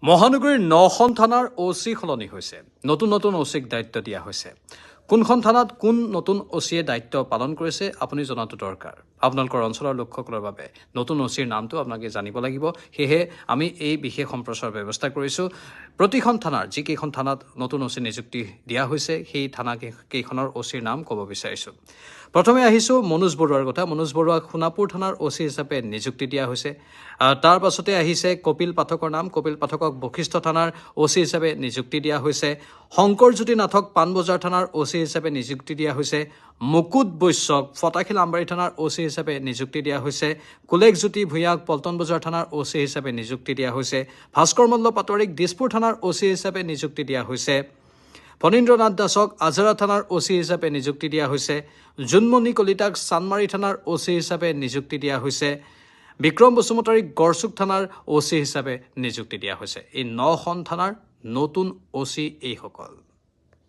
মহানগৰীৰ ৯খন থানাৰ OC সলনি হৈছে নতুন নতুন OCক দায়িত্ব দিয়া হৈছে কোনখন থানাত কোন নতুন OCয়ে দায়িত্ব পালন কৰিছে আপুনি জনাটো দৰকাৰ আপোনালোকৰ অঞ্চলৰ লোকসকলৰ বাবে নতুন OCৰ নামটো আপোনালোকে জানিব লাগিব হেহে আমি এই বিশেষ সম্প্ৰচাৰ ব্যৱস্থা কৰিছো প্ৰতিখন থানাৰ যিকেইখন থানাত নতুন OC নিযুক্তি দিয়া হৈছে সেই থানা কেইখনৰ OCৰ নাম ক'ব বিচাৰিছো প্ৰথমে আহিছো মনোজ বৰুৱাৰ কথা মনোজ বৰুৱাক সোণাপুৰ থানাৰ OC হিচাপে নিযুক্তি দিয়া হৈছে তাৰ পাছতে আহিছে কপিল পাঠকৰ নাম কপিল পাঠকক বখিষ্ঠ থানাৰ OC হিচাপে নিযুক্তি দিয়া হৈছে শংকৰজ্যোতি নাথক পানবজাৰ থানাৰ OC হিচাপে নিযুক্তি দিয়া হৈছে মুকুট বৈশ্যক ফটাখিল আমবাৰী থানাৰ OC হিচাপে নিযুক্তি দিয়া হৈছে কুলেকজ্যোতি ভূঞাক পল্টন বজাৰ থানাৰ OC হিচাপে নিযুক্তি দিয়া হৈছে ভাস্কৰ মল্ল পাটোৱাৰীক দিছপুৰ থানাৰ OC হিচাপে নিযুক্তি দিয়া হৈছে ফণীন্দ্ৰনাথ দাসক আজৰা থানাৰ OC হিচাপে নিযুক্তি দিয়া হৈছে জুনমণি কলিতাক চানমাৰী থানাৰ OC হিচাপে নিযুক্তি দিয়া হৈছে বিক্ৰম বসুমতাৰীক গড়চুক থানাৰ OC হিচাপে নিযুক্তি দিয়া হৈছে এই ৯খন থানাৰ নতুন OC এইসকল